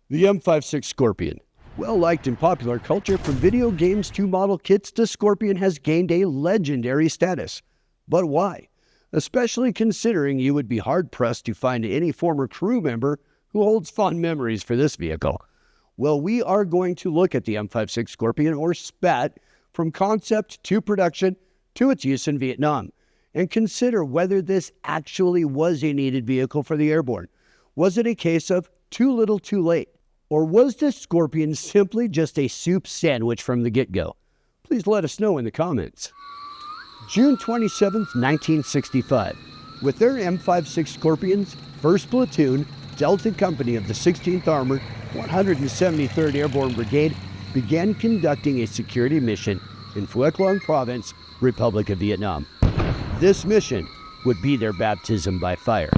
The M56 Scorpion. Well liked in popular culture, from video games to model kits, the Scorpion has gained a legendary status. But why? Especially considering you would be hard-pressed to find any former crew member who holds fond memories for this vehicle. Well, we are going to look at the M56 Scorpion, or SPAT, from concept to production to its use in Vietnam, and consider whether this actually was a needed vehicle for the Airborne. Was it a case of too little too late? Or was this Scorpion simply just a soup sandwich from the get-go? Please let us know in the comments. June 27, 1965. With their M56 Scorpions, 1st Platoon, Delta Company of the 16th Armored, 173rd Airborne Brigade began conducting a security mission in Phuoc Long Province, Republic of Vietnam. This mission would be their baptism by fire.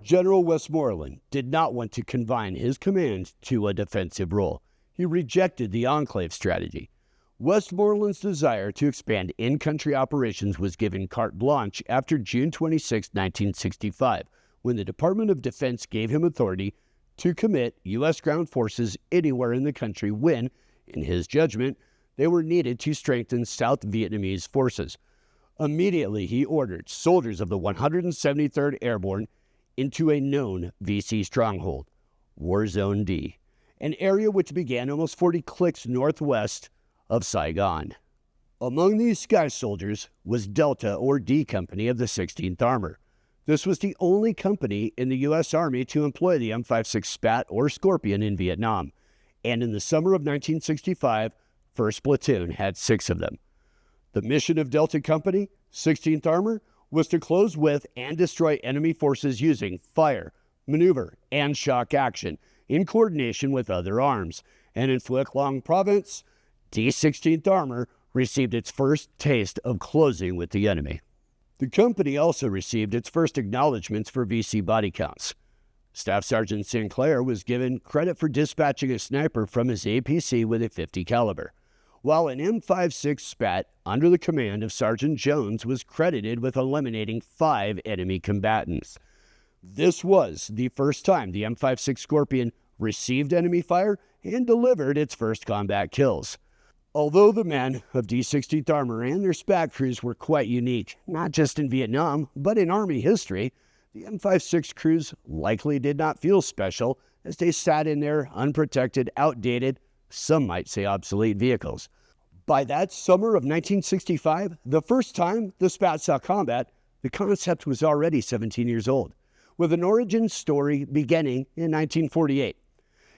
General Westmoreland did not want to confine his command to a defensive role. He rejected the enclave strategy. Westmoreland's desire to expand in-country operations was given carte blanche after June 26, 1965, when the Department of Defense gave him authority to commit U.S. ground forces anywhere in the country when, in his judgment, they were needed to strengthen South Vietnamese forces. Immediately, he ordered soldiers of the 173rd Airborne into a known VC stronghold, War Zone D, an area which began almost 40 clics northwest of Saigon. Among these sky soldiers was Delta or D Company of the 16th Armor. This was the only company in the U.S. Army to employ the M56 SPAT or Scorpion in Vietnam, and in the summer of 1965, 1st Platoon had 6 of them. The mission of Delta Company, 16th Armor, was to close with and destroy enemy forces using fire, maneuver, and shock action in coordination with other arms. And in Phuoc Long Province, D-16th Armor received its first taste of closing with the enemy. The company also received its first acknowledgments for VC body counts. Staff Sergeant Sinclair was given credit for dispatching a sniper from his APC with a .50 caliber, while an M56 SPAT under the command of Sergeant Jones was credited with eliminating 5 enemy combatants. This was the first time the M56 Scorpion received enemy fire and delivered its first combat kills. Although the men of D-16th Armor and their SPAT crews were quite unique, not just in Vietnam, but in Army history, the M56 crews likely did not feel special as they sat in their unprotected, outdated, some might say obsolete vehicles. By that summer of 1965, the first time the SPAT saw combat, the concept was already 17 years old, with an origin story beginning in 1948.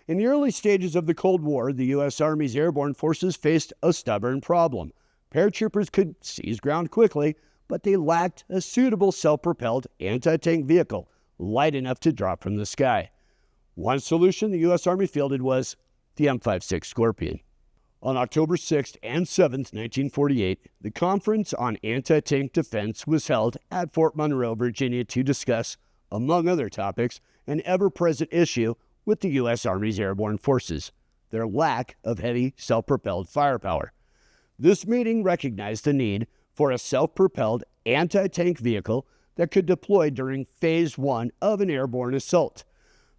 In the early stages of the Cold War, the U.S. Army's airborne forces faced a stubborn problem. Paratroopers could seize ground quickly, but they lacked a suitable self-propelled anti-tank vehicle light enough to drop from the sky. One solution the U.S. Army fielded was the M56 Scorpion. On October 6th and 7th, 1948, the Conference on Anti-Tank Defense was held at Fort Monroe, Virginia, to discuss, among other topics, an ever-present issue with the U.S. Army's airborne forces, their lack of heavy self-propelled firepower. This meeting recognized the need for a self-propelled anti-tank vehicle that could deploy during Phase 1 of an airborne assault.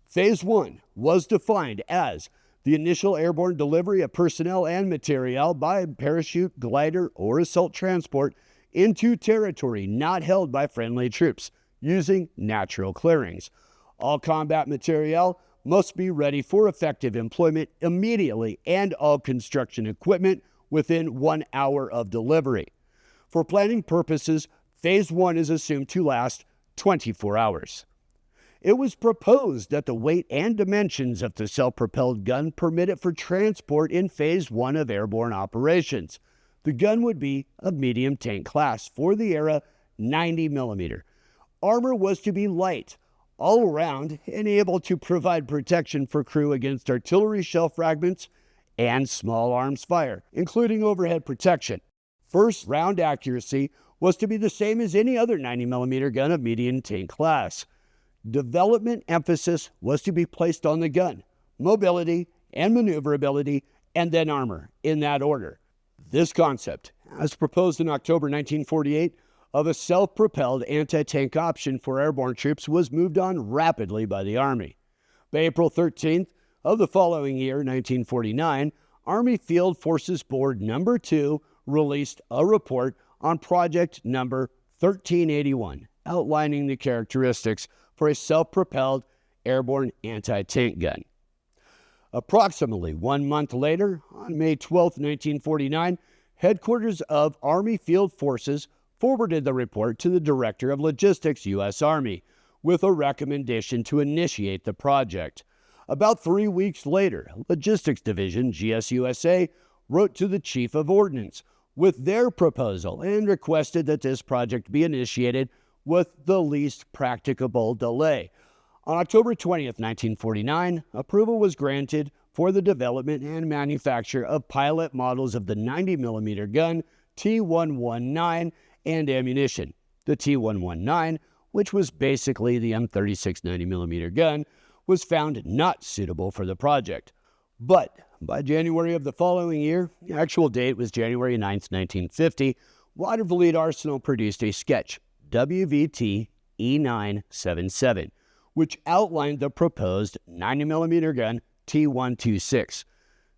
Phase 1 was defined as the initial airborne delivery of personnel and materiel by parachute, glider, or assault transport into territory not held by friendly troops using natural clearings. All combat materiel must be ready for effective employment immediately, and all construction equipment within 1 hour of delivery. For planning purposes, Phase 1 is assumed to last 24 hours. It was proposed that the weight and dimensions of the self-propelled gun permit it for transport in Phase 1 of airborne operations. The gun would be of medium tank class, for the era 90 millimeter. Armor was to be light, all around, and able to provide protection for crew against artillery shell fragments and small arms fire, including overhead protection. First round accuracy was to be the same as any other 90 millimeter gun of medium tank class. Development emphasis was to be placed on the gun, mobility and maneuverability, and then armor, in that order. This concept, as proposed in October 1948, of a self-propelled anti-tank option for airborne troops was moved on rapidly by the Army. By April 13th of the following year, 1949, Army Field Forces Board No. 2 released a report on Project No. 1381, outlining the characteristics for a self-propelled airborne anti-tank gun. Approximately 1 month later, on May 12, 1949, headquarters of Army Field Forces forwarded the report to the Director of Logistics, U.S. Army, with a recommendation to initiate the project. About 3 weeks later, Logistics Division, GSUSA, wrote to the Chief of Ordnance with their proposal and requested that this project be initiated with the least practicable delay. On October 20th, 1949, approval was granted for the development and manufacture of pilot models of the 90mm gun T119 and ammunition. The T119, which was basically the M56 90mm gun, was found not suitable for the project. But by January of the following year, the actual date was January 9th, 1950, Watervliet Arsenal produced a sketch, WVT E977, which outlined the proposed 90mm gun T126.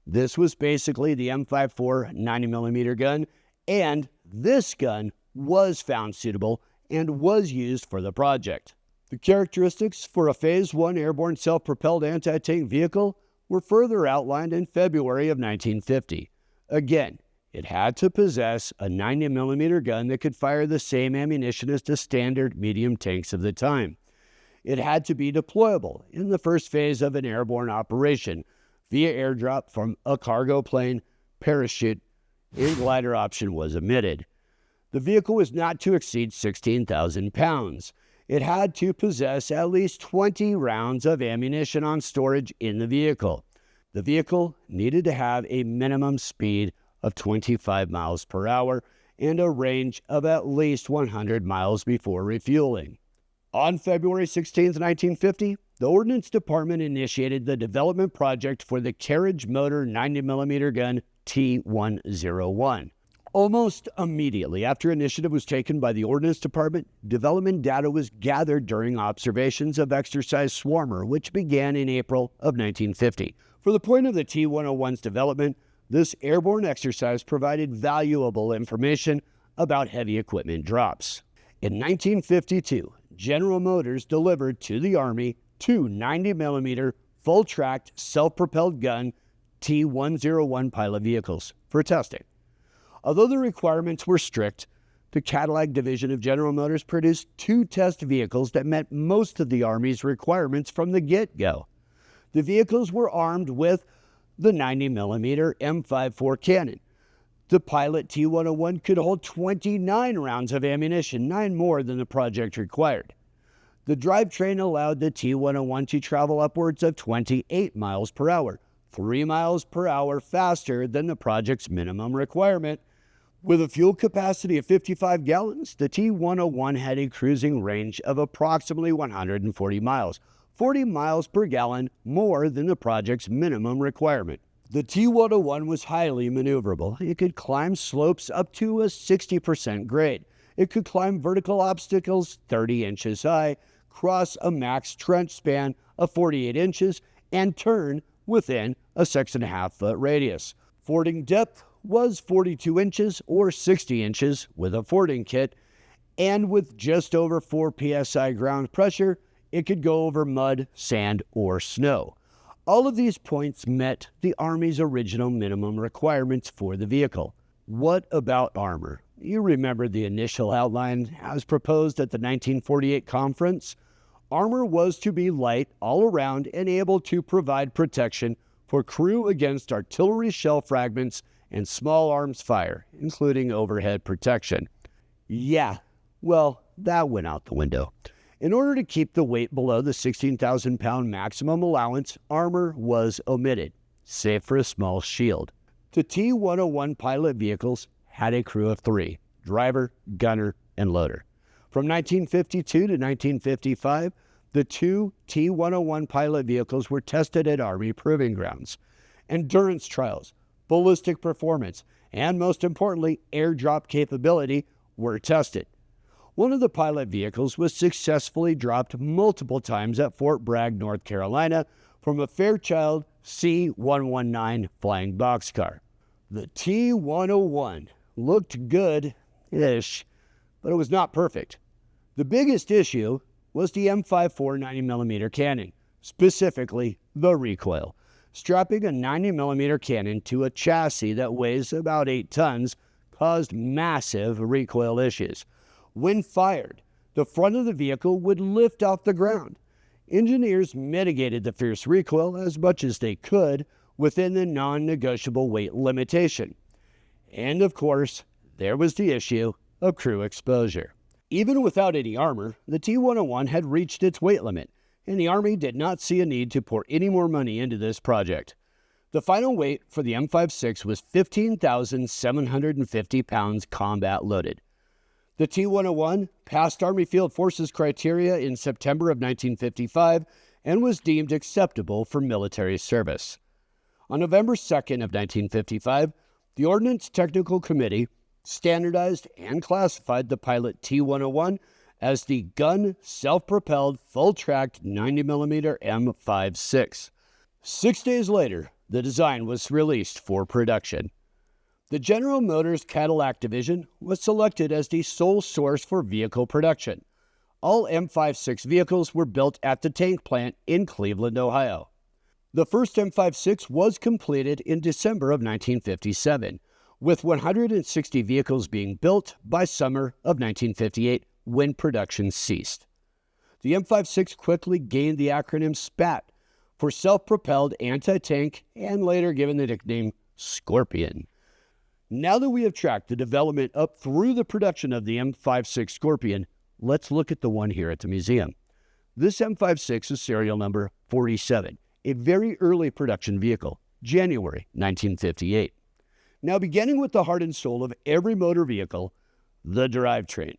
This was basically the M54 90mm gun, and this gun was found suitable and was used for the project. The characteristics for a Phase 1 airborne self-propelled anti-tank vehicle were further outlined in February of 1950. Again, it had to possess a 90mm gun that could fire the same ammunition as the standard medium tanks of the time. It had to be deployable in the first phase of an airborne operation via airdrop from a cargo plane, parachute, and glider option was omitted. The vehicle was not to exceed 16,000 pounds. It had to possess at least 20 rounds of ammunition on storage in the vehicle. The vehicle needed to have a minimum speed of 25 miles per hour and a range of at least 100 miles before refueling. On February 16, 1950, the Ordnance Department initiated the development project for the carriage motor 90mm gun T101. Almost immediately after initiative was taken by the Ordnance Department, development data was gathered during observations of Exercise Swarmer, which began in April of 1950. For the point of the T101's development, this airborne exercise provided valuable information about heavy equipment drops. In 1952, General Motors delivered to the Army two 90mm full-tracked self-propelled gun T101 pilot vehicles for testing. Although the requirements were strict, the Cadillac division of General Motors produced two test vehicles that met most of the Army's requirements from the get-go. The vehicles were armed with the 90mm M54 cannon. The pilot T101 could hold 29 rounds of ammunition, 9 more than the project required. The drivetrain allowed the T101 to travel upwards of 28 miles per hour, 3 miles per hour faster than the project's minimum requirement. With a fuel capacity of 55 gallons, the T101 had a cruising range of approximately 140 miles, 40 miles per gallon more than the project's minimum requirement. The T101 was highly maneuverable. It could climb slopes up to a 60% grade. It could climb vertical obstacles 30 inches high, cross a max trench span of 48 inches, and turn within a 6.5-foot radius. Fording depth was 42 inches or 60 inches with a fording kit, and with just over 4 psi ground pressure, it could go over mud, sand, or snow. All of these points met the Army's original minimum requirements for the vehicle. What about armor? You remember the initial outline as proposed at the 1948 conference? Armor was to be light all around and able to provide protection for crew against artillery shell fragments and small arms fire, including overhead protection. Yeah, well, that went out the window. In order to keep the weight below the 16,000-pound maximum allowance, armor was omitted, save for a small shield. The T101 pilot vehicles had a crew of 3, driver, gunner, and loader. From 1952 to 1955, the two T101 pilot vehicles were tested at Army proving grounds. Endurance trials, ballistic performance, and most importantly, airdrop capability were tested. One of the pilot vehicles was successfully dropped multiple times at Fort Bragg, North Carolina, from a Fairchild C-119 flying boxcar. The T-101 looked good-ish, but it was not perfect. The biggest issue was the M54 90mm cannon, specifically the recoil. Strapping a 90mm cannon to a chassis that weighs about 8 tons caused massive recoil issues. When fired, the front of the vehicle would lift off the ground. Engineers mitigated the fierce recoil as much as they could within the non-negotiable weight limitation. And of course, there was the issue of crew exposure. Even without any armor, the T-101 had reached its weight limit, and the Army did not see a need to pour any more money into this project. The final weight for the M56 was 15,750 pounds combat loaded. The T-101 passed Army Field Forces criteria in September of 1955 and was deemed acceptable for military service. On November 2nd of 1955, the Ordnance Technical Committee standardized and classified the pilot T-101 as the gun self-propelled full-tracked 90mm M56. 6 days later, the design was released for production. The General Motors Cadillac division was selected as the sole source for vehicle production. All M56 vehicles were built at the tank plant in Cleveland, Ohio. The first M56 was completed in December of 1957, with 160 vehicles being built by summer of 1958 when production ceased. The M56 quickly gained the acronym SPAT for self-propelled anti-tank and later given the nickname Scorpion. Now that we have tracked the development up through the production of the M56 Scorpion, let's look at the one here at the museum. This M56 is serial number 47, a very early production vehicle, January 1958. Now, beginning with the heart and soul of every motor vehicle, the drivetrain.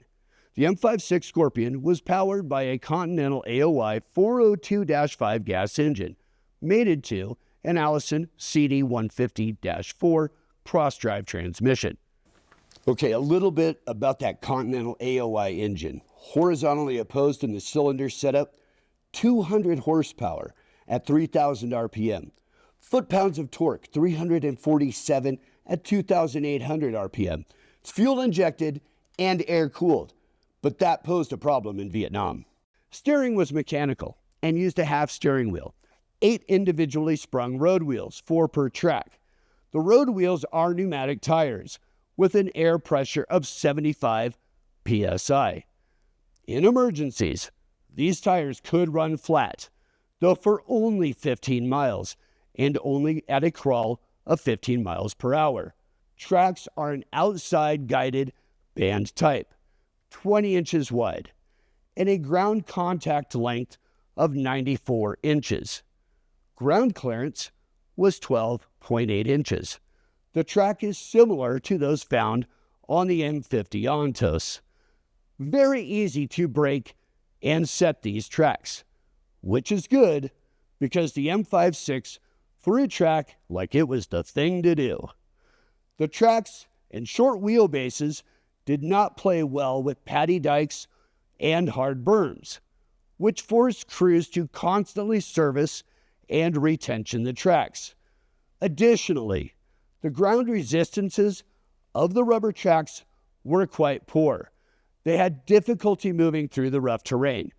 The M56 Scorpion was powered by a Continental AOI 402-5 gas engine, mated to an Allison CD150-4 cross-drive transmission. Okay, a little bit about that Continental AOI engine. Horizontally opposed in the cylinder setup, 200 horsepower at 3,000 RPM. Foot-pounds of torque, 347 at 2,800 RPM. It's fuel-injected and air-cooled, but that posed a problem in Vietnam. Steering was mechanical and used a half steering wheel. 8 individually sprung road wheels, 4 per track. The road wheels are pneumatic tires with an air pressure of 75 psi. In emergencies, these tires could run flat, though for only 15 miles and only at a crawl of 15 miles per hour. Tracks are an outside guided band type, 20 inches wide, and a ground contact length of 94 inches. Ground clearance was 12.8 inches. The track is similar to those found on the M50 Ontos. Very easy to break and set these tracks, which is good because the M56 threw a track like it was the thing to do. The tracks and short wheelbases did not play well with patty dikes and hard berms, which forced crews to constantly service and retension the tracks. Additionally, the ground resistances of the rubber tracks were quite poor. They had difficulty moving through the rough terrain.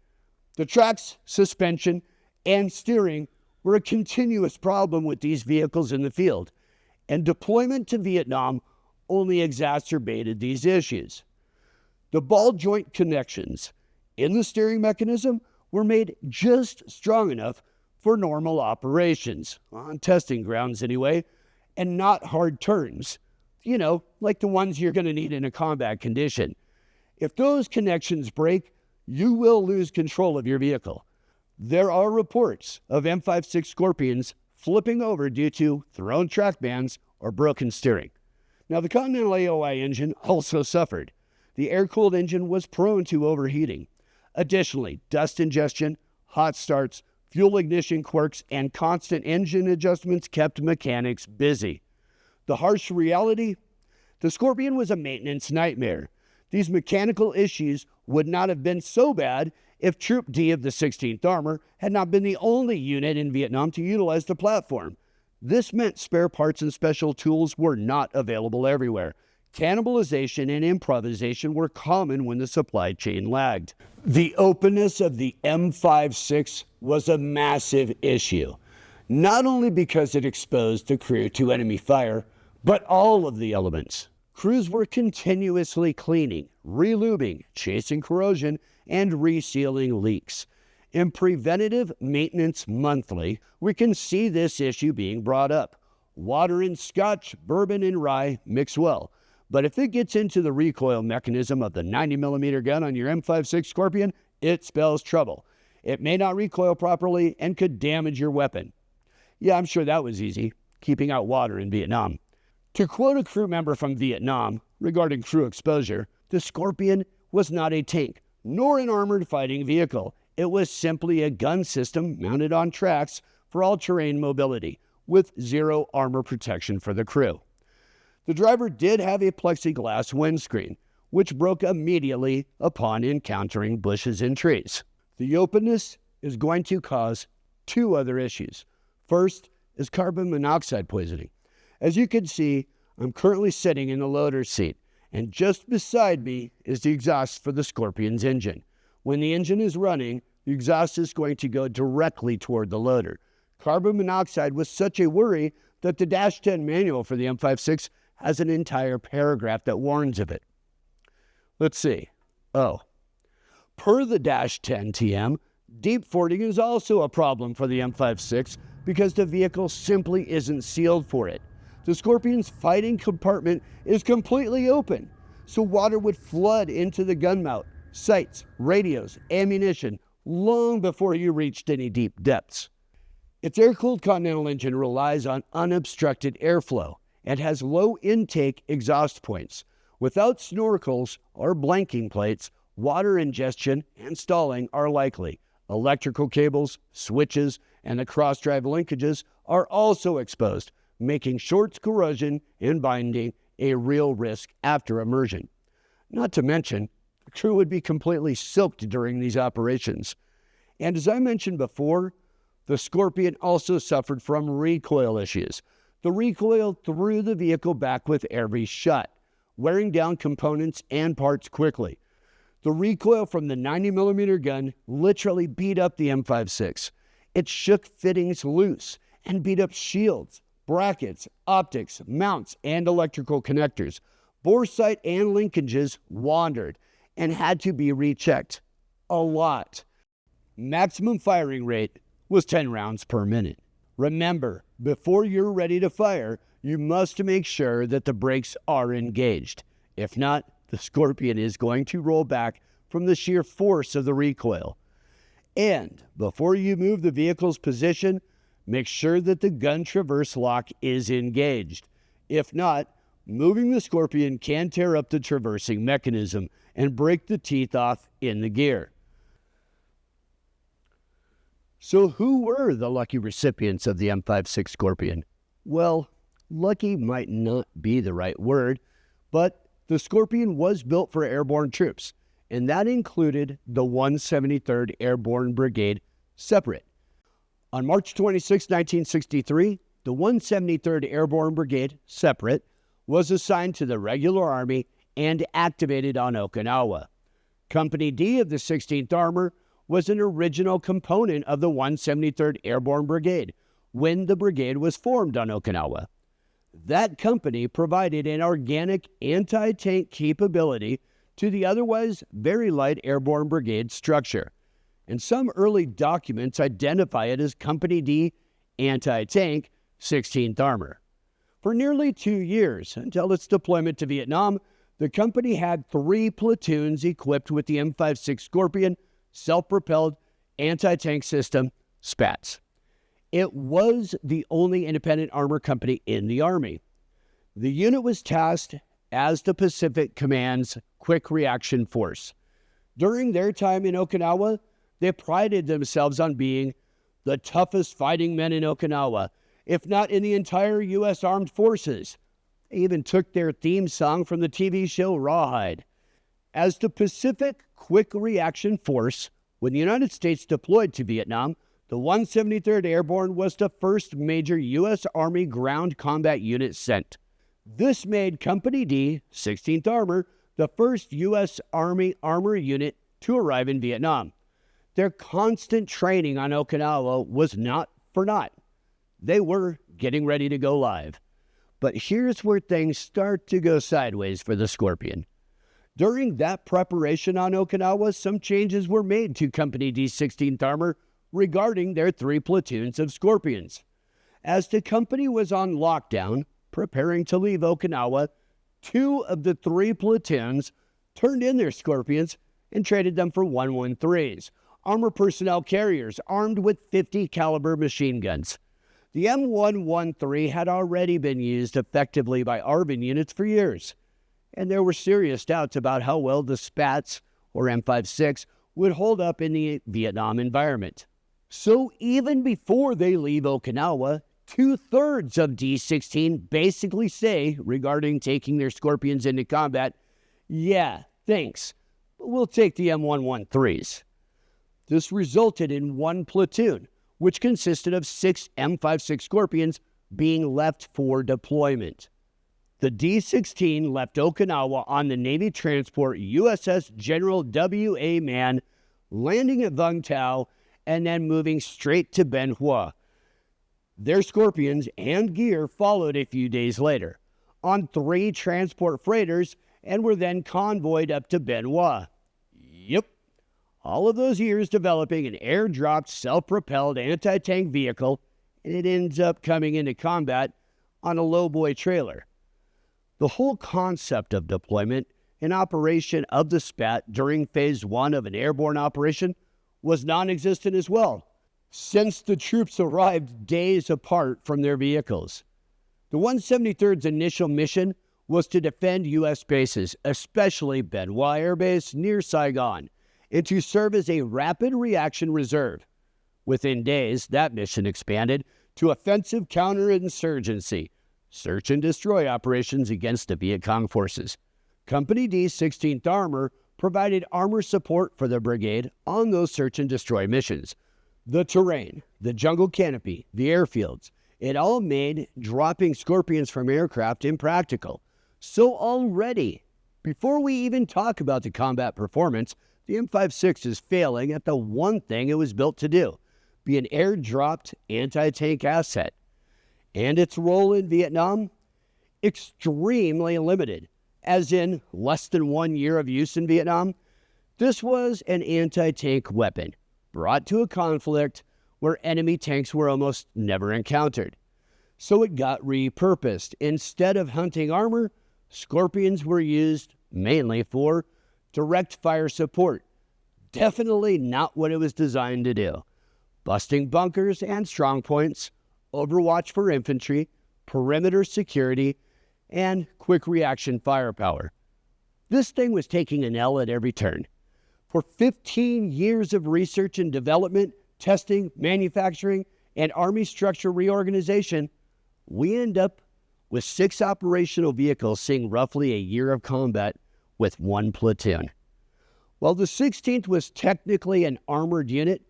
The tracks, suspension, and steering were a continuous problem with these vehicles in the field, and deployment to Vietnam only exacerbated these issues. The ball joint connections in the steering mechanism were made just strong enough for normal operations, on testing grounds anyway, and not hard turns, like the ones you're going to need in a combat condition. If those connections break, you will lose control of your vehicle. There are reports of M56 Scorpions flipping over due to thrown track bands or broken steering. Now, the Continental AOI engine also suffered. The air-cooled engine was prone to overheating. Additionally, dust ingestion, hot starts, fuel ignition quirks, and constant engine adjustments kept mechanics busy. The harsh reality? The Scorpion was a maintenance nightmare. These mechanical issues would not have been so bad if Troop D of the 16th Armor had not been the only unit in Vietnam to utilize the platform. This meant spare parts and special tools were not available everywhere. Cannibalization and improvisation were common when the supply chain lagged. The openness of the M56 was a massive issue, not only because it exposed the crew to enemy fire, but all of the elements. Crews were continuously cleaning, relubing, chasing corrosion, and resealing leaks. In preventative maintenance monthly, we can see this issue being brought up. Water and scotch, bourbon and rye mix well, but if it gets into the recoil mechanism of the 90mm gun on your M56 Scorpion, it spells trouble. It may not recoil properly and could damage your weapon. Yeah, I'm sure that was easy, keeping out water in Vietnam. To quote a crew member from Vietnam regarding crew exposure, the Scorpion was not a tank, nor an armored fighting vehicle. It was simply a gun system mounted on tracks for all-terrain mobility, with zero armor protection for the crew. The driver did have a plexiglass windscreen, which broke immediately upon encountering bushes and trees. The openness is going to cause two other issues. First is carbon monoxide poisoning. As you can see, I'm currently sitting in the loader's seat, and just beside me is the exhaust for the Scorpion's engine. When the engine is running, the exhaust is going to go directly toward the loader. Carbon monoxide was such a worry that the Dash 10 manual for the M56 has an entire paragraph that warns of it. Let's see. Per the Dash 10 TM, deep fording is also a problem for the M56 because the vehicle simply isn't sealed for it. The Scorpion's fighting compartment is completely open, so water would flood into the gun mount, sights, radios, ammunition, long before you reached any deep depths. Its air-cooled Continental engine relies on unobstructed airflow and has low intake exhaust points. Without snorkels or blanking plates, water ingestion and stalling are likely. Electrical cables, switches, and the cross-drive linkages are also exposed, making shorts corrosion and binding a real risk after immersion. Not to mention, the crew would be completely soaked during these operations. And as I mentioned before, the Scorpion also suffered from recoil issues. The recoil threw the vehicle back with every shot, wearing down components and parts quickly. The recoil from the 90mm gun literally beat up the M56. It shook fittings loose and beat up shields, brackets, optics, mounts, and electrical connectors. Bore sight and linkages wandered and had to be rechecked. A lot. Maximum firing rate was 10 rounds per minute. Remember, before you're ready to fire, you must make sure that the brakes are engaged. If not, the Scorpion is going to roll back from the sheer force of the recoil. And before you move the vehicle's position, make sure that the gun traverse lock is engaged. If not, moving the Scorpion can tear up the traversing mechanism and break the teeth off in the gear. So who were the lucky recipients of the M56 Scorpion? Well, lucky might not be the right word, but the Scorpion was built for airborne troops, and that included the 173rd Airborne Brigade separate. On March 26, 1963, the 173rd Airborne Brigade separate was assigned to the regular Army and activated on Okinawa. Company D of the 16th Armor was an original component of the 173rd Airborne Brigade when the brigade was formed on Okinawa. That company provided an organic anti-tank capability to the otherwise very light Airborne Brigade structure, and some early documents identify it as Company D Anti-Tank 16th Armor. For nearly 2 years, until its deployment to Vietnam, the company had 3 platoons equipped with the M56 Scorpion self-propelled anti-tank system, SPATS. It was the only independent armor company in the Army. The unit was tasked as the Pacific Command's Quick Reaction Force. During their time in Okinawa, they prided themselves on being the toughest fighting men in Okinawa, if not in the entire U.S. Armed Forces. They even took their theme song from the TV show Rawhide. As the Pacific Quick Reaction Force, when the United States deployed to Vietnam, the 173rd Airborne was the first major U.S. Army ground combat unit sent. This made Company D, 16th Armor, the first U.S. Army armor unit to arrive in Vietnam. Their constant training on Okinawa was not for naught. They were getting ready to go live. But here's where things start to go sideways for the Scorpion. During that preparation on Okinawa, some changes were made to Company D 16th Armor regarding their 3 platoons of Scorpions. As the company was on lockdown, preparing to leave Okinawa, 2 of the 3 platoons turned in their Scorpions and traded them for 113s, armor personnel carriers armed with 50 caliber machine guns. The M113 had already been used effectively by ARVN units for years, and there were serious doubts about how well the Spats, or M56, would hold up in the Vietnam environment. So even before they leave Okinawa, 2/3 of D-16 basically say, regarding taking their Scorpions into combat, yeah, thanks, but we'll take the M113s. This resulted in 1 platoon, which consisted of 6 M56 Scorpions being left for deployment. The D-16 left Okinawa on the Navy transport USS General W.A. Mann, landing at Vung Tau, and then moving straight to Ben Hoa. Their Scorpions and gear followed a few days later, on 3 transport freighters, and were then convoyed up to Ben Hoa. Yep. All of those years developing an air-dropped, self-propelled anti-tank vehicle, and it ends up coming into combat on a lowboy trailer. The whole concept of deployment and operation of the SPAT during Phase 1 of an airborne operation was non-existent as well, since the troops arrived days apart from their vehicles. The 173rd's initial mission was to defend U.S. bases, especially Ben Hoa Air Base near Saigon, and to serve as a rapid reaction reserve. Within days, that mission expanded to offensive counterinsurgency, search and destroy operations against the Viet Cong forces. Company D 16th Armor provided armor support for the brigade on those search and destroy missions. The terrain, the jungle canopy, the airfields, it all made dropping Scorpions from aircraft impractical. So already, before we even talk about the combat performance, the M56 is failing at the one thing it was built to do, be an air-dropped anti-tank asset. And its role in Vietnam? Extremely limited, as in less than 1 year of use in Vietnam. This was an anti-tank weapon, brought to a conflict where enemy tanks were almost never encountered. So it got repurposed. Instead of hunting armor, Scorpions were used mainly for direct fire support. Definitely not what it was designed to do. Busting bunkers and strong points, overwatch for infantry, perimeter security, and quick reaction firepower. This thing was taking an L at every turn. For 15 years of research and development, testing, manufacturing, and Army structure reorganization, we end up with 6 operational vehicles seeing roughly a year of combat with 1 platoon. While the 16th was technically an armored unit,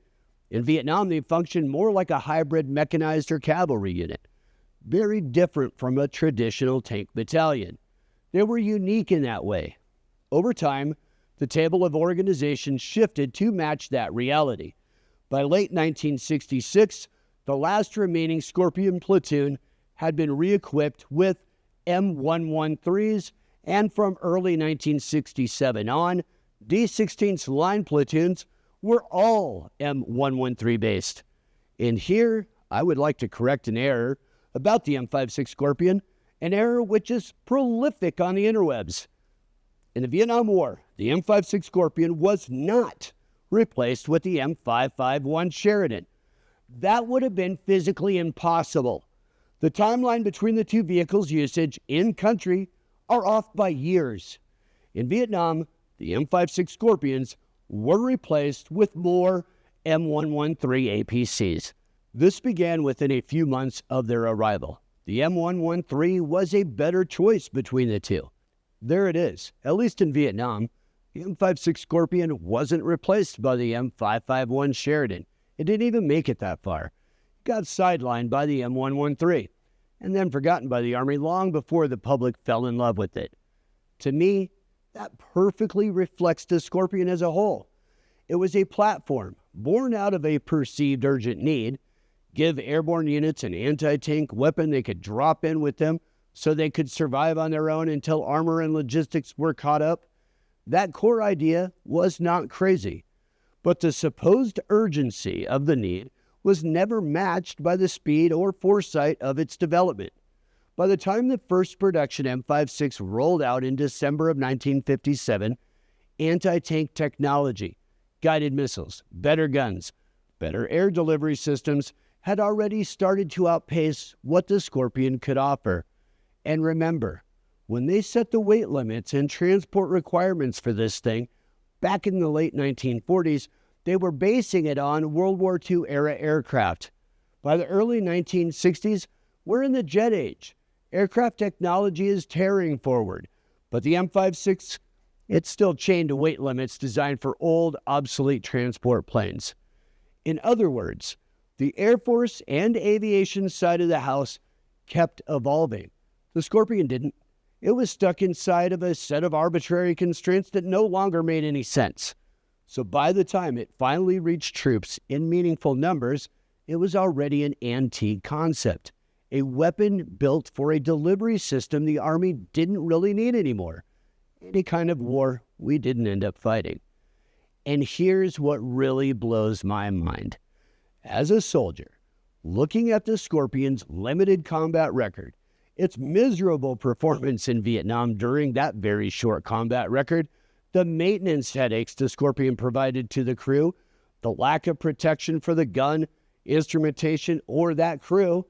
in Vietnam they functioned more like a hybrid mechanized or cavalry unit, very different from a traditional tank battalion. They were unique in that way. Over time, the table of organization shifted to match that reality. By late 1966, the last remaining Scorpion platoon had been re-equipped with M113s, and from early 1967 on, D-16's line platoons were all M113 based. And here, I would like to correct an error about the M56 Scorpion, an error which is prolific on the interwebs. In the Vietnam War, the M56 Scorpion was not replaced with the M551 Sheridan. That would have been physically impossible. The timeline between the 2 vehicles' usage in country are off by years. In Vietnam, the M56 Scorpions were replaced with more M113 APCs. This began within a few months of their arrival. The M113 was a better choice between the 2. There it is, at least in Vietnam. The M56 Scorpion wasn't replaced by the M551 Sheridan. It didn't even make it that far. It got sidelined by the M113, and then forgotten by the Army long before the public fell in love with it. To me, that perfectly reflects the Scorpion as a whole. It was a platform born out of a perceived urgent need: give airborne units an anti-tank weapon they could drop in with them so they could survive on their own until armor and logistics were caught up. That core idea was not crazy, but the supposed urgency of the need was never matched by the speed or foresight of its development. By the time the first production M56 rolled out in December of 1957, anti-tank technology, guided missiles, better guns, better air delivery systems had already started to outpace what the Scorpion could offer. And remember, when they set the weight limits and transport requirements for this thing, back in the late 1940s, they were basing it on World War II era aircraft. By the early 1960s, we're in the jet age. Aircraft technology is tearing forward, but the M56, it's still chained to weight limits designed for old, obsolete transport planes. In other words, the Air Force and aviation side of the house kept evolving. The Scorpion didn't. It was stuck inside of a set of arbitrary constraints that no longer made any sense. So by the time it finally reached troops in meaningful numbers, it was already an antique concept, a weapon built for a delivery system the Army didn't really need anymore, any kind of war we didn't end up fighting. And here's what really blows my mind. As a soldier, looking at the Scorpion's limited combat record, its miserable performance in Vietnam during that very short combat record, the maintenance headaches the Scorpion provided to the crew, the lack of protection for the gun, instrumentation, or that crew,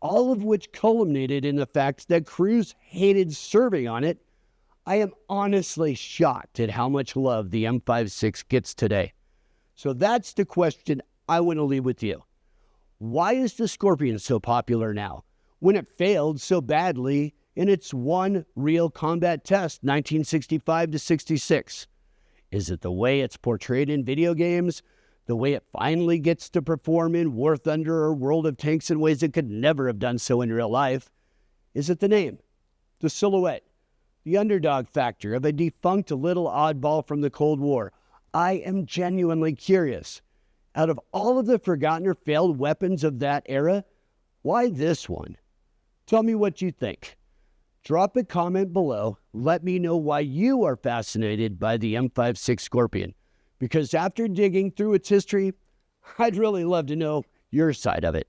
all of which culminated in the fact that crews hated serving on it, I am honestly shocked at how much love the M56 gets today. So that's the question I want to leave with you. Why is the Scorpion so popular now, when it failed so badly in its one real combat test, 1965 to 66? Is it the way it's portrayed in video games? The way it finally gets to perform in War Thunder or World of Tanks in ways it could never have done so in real life? Is it the name, the silhouette, the underdog factor of a defunct little oddball from the Cold War? I am genuinely curious. Out of all of the forgotten or failed weapons of that era, why this one? Tell me what you think. Drop a comment below. Let me know why you are fascinated by the M56 Scorpion, because after digging through its history, I'd really love to know your side of it.